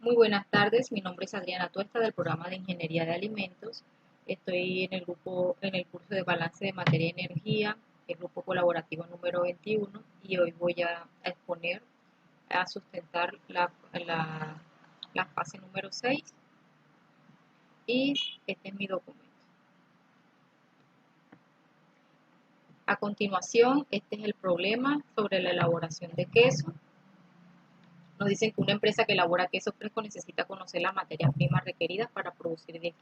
Muy buenas tardes, mi nombre es Adriana Tuesta del programa de Ingeniería de Alimentos. Estoy en el curso de Balance de Materia y Energía, el grupo colaborativo número 21, y hoy voy a exponer, a sustentar la fase número 6 y este es mi documento. A continuación, este es el problema sobre la elaboración de queso. Nos dicen que una empresa que elabora queso fresco necesita conocer las materias primas requeridas para producir 10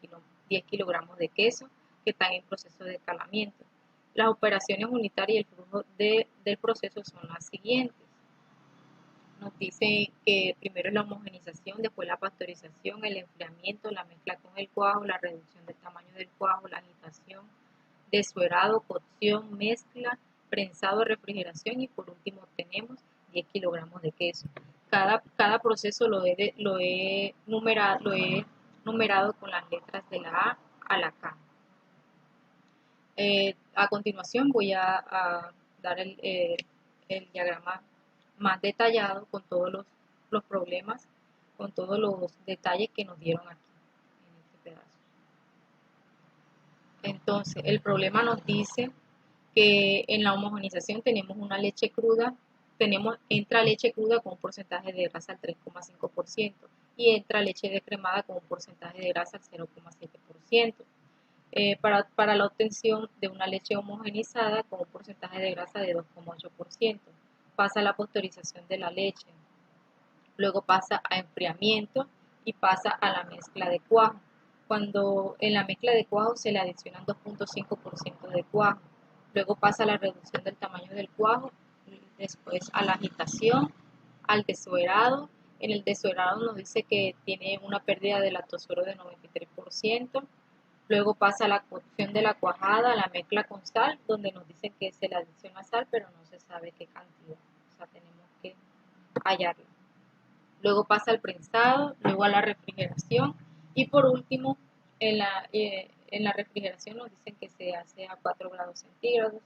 kilogramos de queso que están en proceso de escalamiento. Las operaciones unitarias y el flujo del proceso son las siguientes. Nos dicen que primero es la homogenización, después la pasteurización, el enfriamiento, la mezcla con el cuajo, la reducción del tamaño del cuajo, la agitación, desuerado, cocción, mezcla, prensado, refrigeración y por último tenemos 10 kilogramos de queso. Cada proceso lo he numerado con las letras de la A la K. A continuación voy a dar el diagrama más detallado con todos los problemas, con todos los detalles que nos dieron aquí en este pedazo. Entonces, el problema nos dice que en la homogenización tenemos una leche cruda, entra leche cruda con un porcentaje de grasa al 3,5% y entra leche descremada con un porcentaje de grasa al 0,7%. Para la obtención de una leche homogenizada con un porcentaje de grasa de 2,8%. Pasa a la pasteurización de la leche, luego pasa a enfriamiento y pasa a la mezcla de cuajo. Cuando en la mezcla de cuajo se le adicionan 2,5% de cuajo, luego pasa a la reducción del tamaño del cuajo, después a la agitación, al desuerado. En el desuerado nos dice que tiene una pérdida de lactosuero de 93%. Luego pasa a la cocción de la cuajada, a la mezcla con sal, donde nos dicen que se le adiciona sal, pero no se sabe qué cantidad. O sea, tenemos que hallarla. Luego pasa al prensado, luego a la refrigeración y por último en la refrigeración nos dicen que se hace a 4 grados centígrados.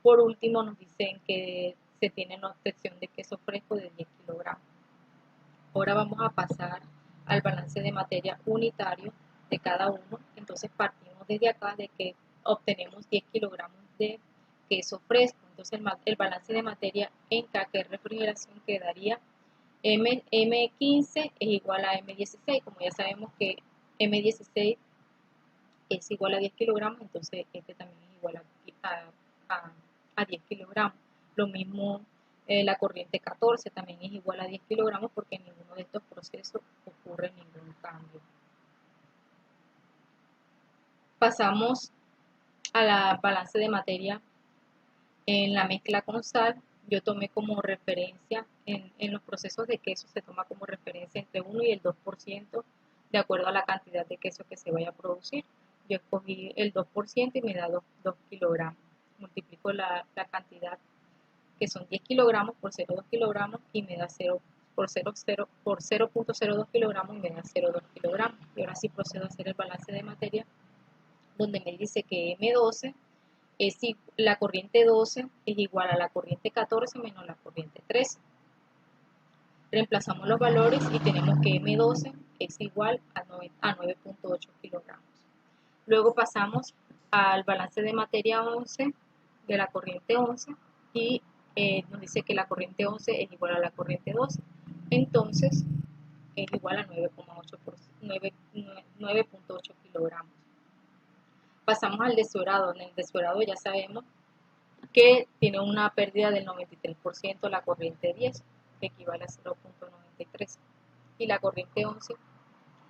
Por último nos dicen que se tiene una obtención de queso fresco de 10 kilogramos. Ahora vamos a pasar al balance de materia unitario de cada uno. Entonces partimos desde acá de que obtenemos 10 kilogramos de queso fresco. Entonces el balance de materia en K, que es refrigeración, quedaría M15 es igual a M16. Como ya sabemos que M16 es igual a 10 kilogramos, entonces este también es igual a 10 kilogramos. Lo mismo la corriente 14 también es igual a 10 kilogramos porque en ninguno de estos procesos ocurre ningún cambio. Pasamos a la balance de materia en la mezcla con sal. Yo tomé como referencia, en los procesos de queso se toma como referencia entre 1 y el 2% de acuerdo a la cantidad de queso que se vaya a producir. Yo escogí el 2% y me da 2 kilogramos. Multiplico la cantidad que son 10 kilogramos por 0,2 kilogramos y me da 0 por 0,02 kilogramos y me da 0,2 kilogramos. Y ahora sí procedo a hacer el balance de materia donde me dice que M12 la corriente 12 es igual a la corriente 14 menos la corriente 13. Reemplazamos los valores y tenemos que M12 es igual a 9,8 kilogramos. Luego pasamos al balance de materia 11 de la corriente 11 y nos dice que la corriente 11 es igual a la corriente 12. Entonces es igual a 9,8 kilogramos. Pasamos al desuerado. En el desuerado ya sabemos que tiene una pérdida del 93% la corriente 10, que equivale a 0,93. Y la corriente 11,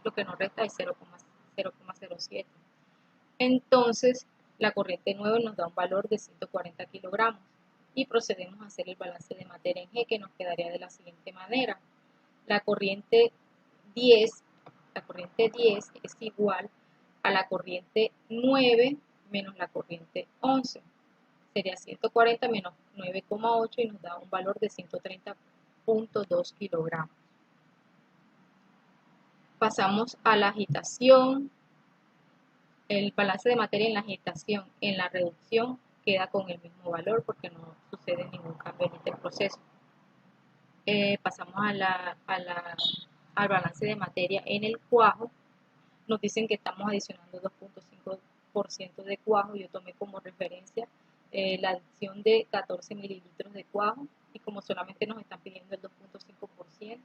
lo que nos resta es 0,07. Entonces, la corriente 9 nos da un valor de 140 kilogramos. Y procedemos a hacer el balance de materia en G, que nos quedaría de la siguiente manera. La corriente 10 es igual a la corriente 9 menos la corriente 11. Sería 140 menos 9,8 y nos da un valor de 130,2 kilogramos. Pasamos a la agitación. El balance de materia en la agitación, en la reducción, queda con el mismo valor porque no sucede ningún cambio en este proceso. Pasamos a al balance de materia en el cuajo, nos dicen que estamos adicionando 2.5% de cuajo. Yo tomé como referencia la adición de 14 mililitros de cuajo, y como solamente nos están pidiendo el 2.5%,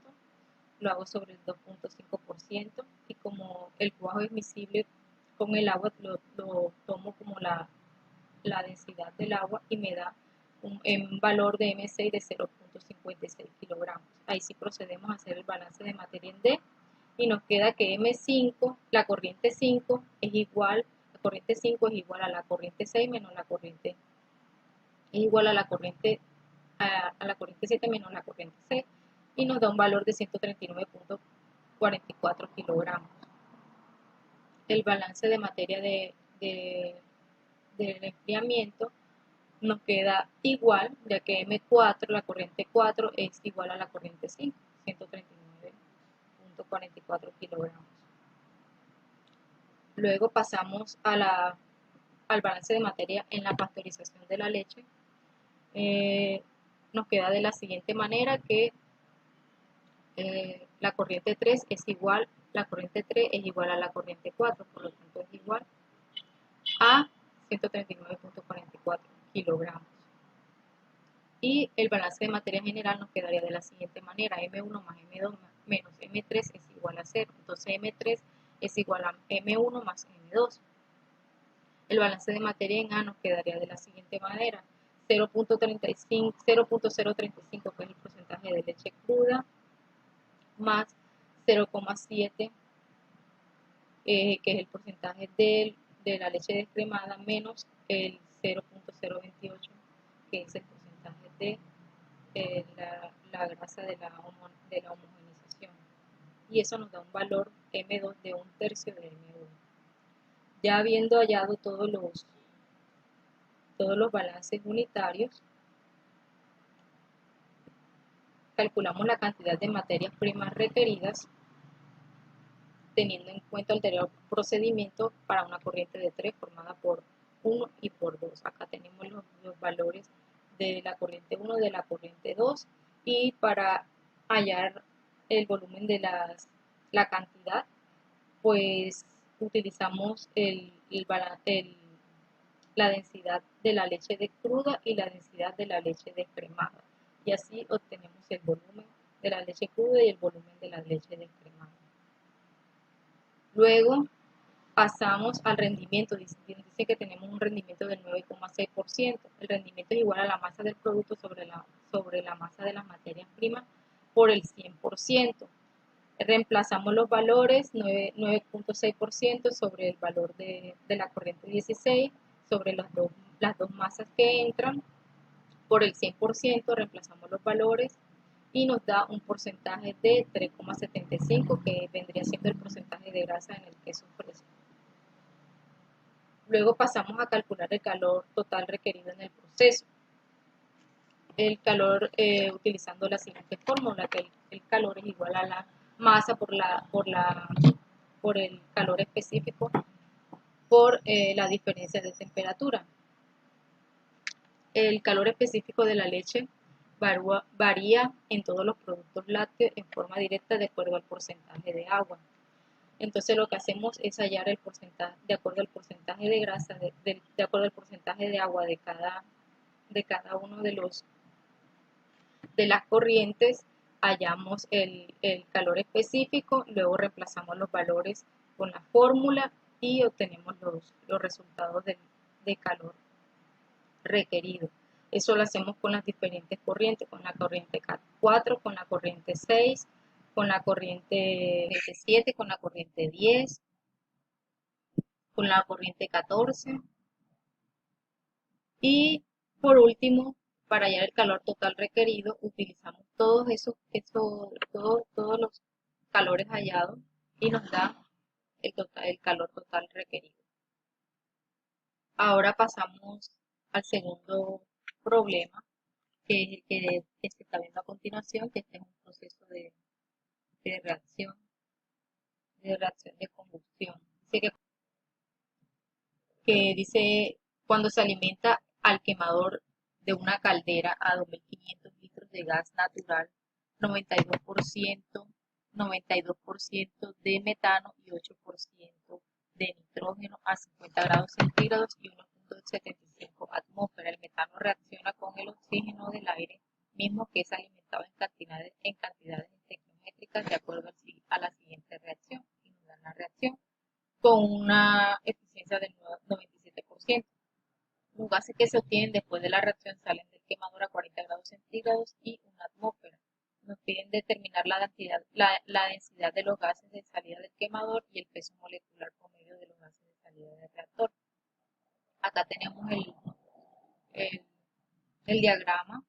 lo hago sobre el 2.5%, y como el cuajo es miscible con el agua, lo tomo como la densidad del agua, y me da un valor de M6 de 0.56 kilogramos. Ahí sí procedemos a hacer el balance de materia en D, y nos queda que M5, la corriente 5 es igual, a la corriente 6 menos la corriente, es igual a la corriente, a la corriente 7 menos la corriente 6, y nos da un valor de 139.44 kilogramos. El balance de materia del enfriamiento nos queda igual, ya que M4, la corriente 4, es igual a la corriente 5, 139.44 kilogramos. Luego pasamos al balance de materia en la pasteurización de la leche. Nos queda de la siguiente manera, que la corriente 3 es igual, la corriente 3 es igual a la corriente 4, por lo tanto es igual a 139.44 kilogramos. Y el balance de materia general nos quedaría de la siguiente manera: M1 más M2 menos M3 es igual a 0. Entonces M3 es igual a M1 más M2. El balance de materia en A nos quedaría de la siguiente manera: 0.035, que es el porcentaje de leche cruda, más 0,7, que es el porcentaje de la leche descremada, menos el 0.028, que es el porcentaje de la grasa de la homogenización. Y eso nos da un valor M2 de 1/3 de M1. Ya habiendo hallado todos los balances unitarios, calculamos la cantidad de materias primas requeridas, teniendo en cuenta el anterior procedimiento para una corriente de 3 formada por 1 y por 2. Acá tenemos los valores de la corriente 1, de la corriente 2, y para hallar el volumen de la cantidad, pues utilizamos la densidad de la leche de cruda y la densidad de la leche descremada, y así obtenemos el volumen de la leche cruda y el volumen de la leche descremada. Luego pasamos al rendimiento. Dice que tenemos un rendimiento del 9,6%. El rendimiento es igual a la masa del producto sobre la masa de las materias primas por el 100%. Reemplazamos los valores: 9.6% sobre el valor de la corriente 16, sobre las dos masas que entran, por el 100%, reemplazamos los valores y nos da un porcentaje de 3,75, que vendría siendo el porcentaje de grasa en el queso fresco. Luego pasamos a calcular el calor total requerido en el proceso. El calor, utilizando la siguiente fórmula, que el calor es igual a la masa por el calor específico por la diferencia de temperatura. El calor específico de la leche varía en todos los productos lácteos en forma directa de acuerdo al porcentaje de agua. Entonces lo que hacemos es hallar el porcentaje de acuerdo al porcentaje de grasa, de acuerdo al porcentaje de agua de cada uno de las corrientes. Hallamos el calor específico, luego reemplazamos los valores con la fórmula y obtenemos los resultados de calor requerido. Eso lo hacemos con las diferentes corrientes, con la corriente 4, con la corriente 6, con la corriente 7, con la corriente 10, con la corriente 14. Y por último, para hallar el calor total requerido, utilizamos todos los calores hallados, y nos da el calor total requerido. Ahora pasamos al segundo problema, que es el que se está viendo a continuación, que este es un proceso de reacción de combustión. Dice cuando se alimenta al quemador de una caldera a 2.500 litros de gas natural, 92% 92% de metano y 8% de nitrógeno a 50 grados centígrados y 1.75 atmósfera. El metano reacciona con el oxígeno del aire mismo que es alimentado en cantidades estequiométricas de acuerdo a la siguiente reacción. Y nos dan la reacción con una eficiencia del 97%. Los gases que se obtienen después de la reacción salen del quemador a 40 grados centígrados y una atmósfera. Nos piden determinar la densidad de los gases de salida del quemador y el peso molecular promedio de los gases de salida del reactor. Acá tenemos el, el diagrama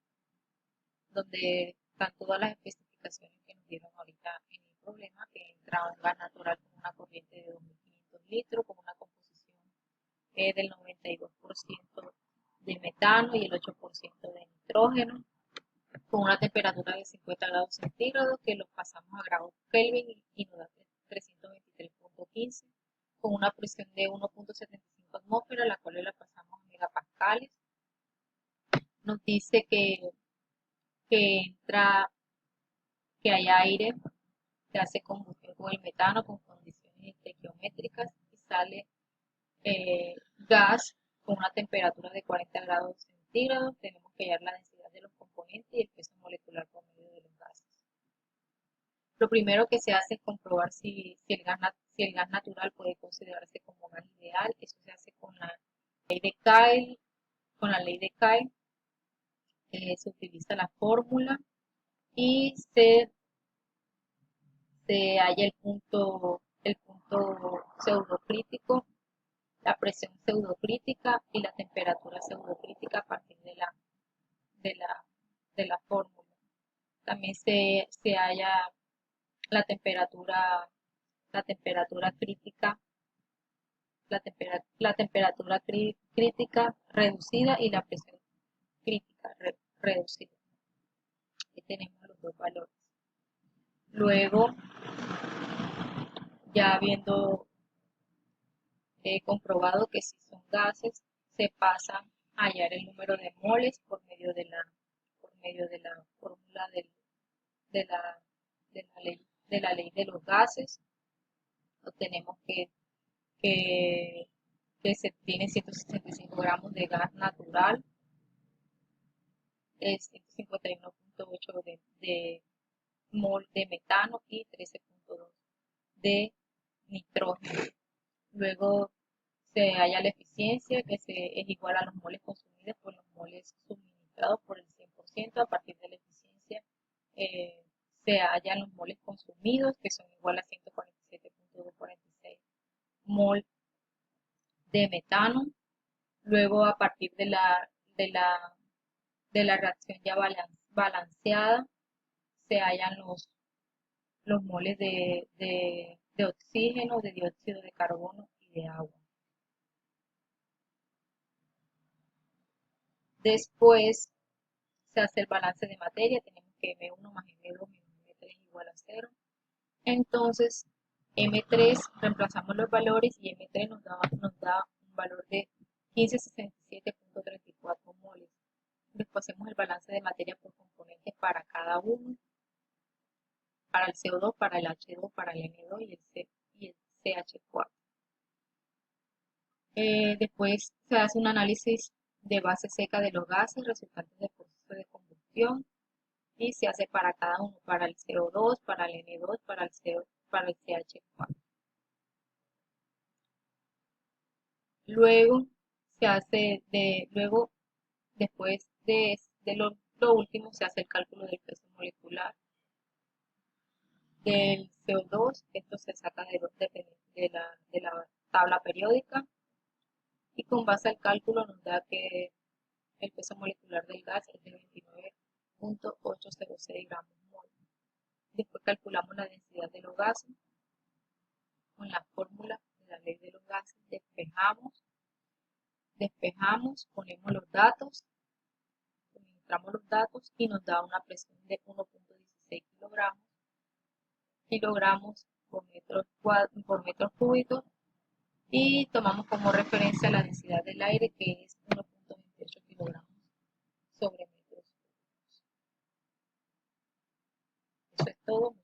donde están todas las especificaciones que nos dieron ahorita en el problema, que entra un gas natural con una corriente de 2.500 litros, con una composición del 92% de metano y el 8% de nitrógeno, con una temperatura de 50 grados centígrados que lo pasamos a grados Kelvin y nos da 323.15, con una presión de 1.75 atmósferas, la cual la pasamos a megapascales. Nos dice que hay aire, se hace combustión con el metano con condiciones estequiométricas y sale gas con una temperatura de 40 grados centígrados. Tenemos que hallar la densidad de los componentes y el peso molecular promedio de los gases. Lo primero que se hace es comprobar si el gas natural puede considerarse como gas ideal. Eso se hace con la ley de Kyle. Con la ley de Kyle se utiliza la fórmula y se halla el punto pseudocrítico, la presión pseudocrítica y la temperatura pseudocrítica a partir de la fórmula. También se halla la temperatura crítica, la temperatura crítica reducida y la presión crítica reducida. Aquí tenemos los dos valores. Luego, ya habiendo comprobado que si son gases, se pasa a hallar el número de moles por medio de la fórmula de la ley de los gases. Obtenemos que se tiene 165 gramos de gas natural, 151.8 de mol de metano y 13.2 de nitrógeno. Luego se halla la eficiencia que es igual a los moles consumidos por los moles suministrados por el 100%. A partir de la eficiencia se hallan los moles consumidos que son igual a 147.246 mol de metano. Luego a partir de la reacción ya balanceada se hallan los moles de oxígeno, de dióxido de carbono y de agua. Después se hace el balance de materia, tenemos que M1 más M2 menos M3 igual a 0. Entonces, M3 reemplazamos los valores y M3 nos da un valor de 1567.34 moles. Después hacemos el balance de materia por componentes para cada uno, para el CO2, para el H2, para el N2 y el CH4. Después se hace un análisis de base seca de los gases resultantes del proceso de combustión y se hace para cada uno, para el CO2, para el N2, para el CH4. Luego se hace después de lo último se hace el cálculo del peso molecular del CO2. Esto se saca de la tabla periódica y con base al cálculo nos da que el peso molecular del gas es de 29.806 gramos mol. Después calculamos la densidad de los gases con la fórmula de la ley de los gases. Despejamos, ponemos los datos, suministramos los datos y nos da una presión de 1.16 kilogramos por metros cúbicos y tomamos como referencia la densidad del aire que es 1.28 kilogramos sobre metros cúbicos. Eso es todo.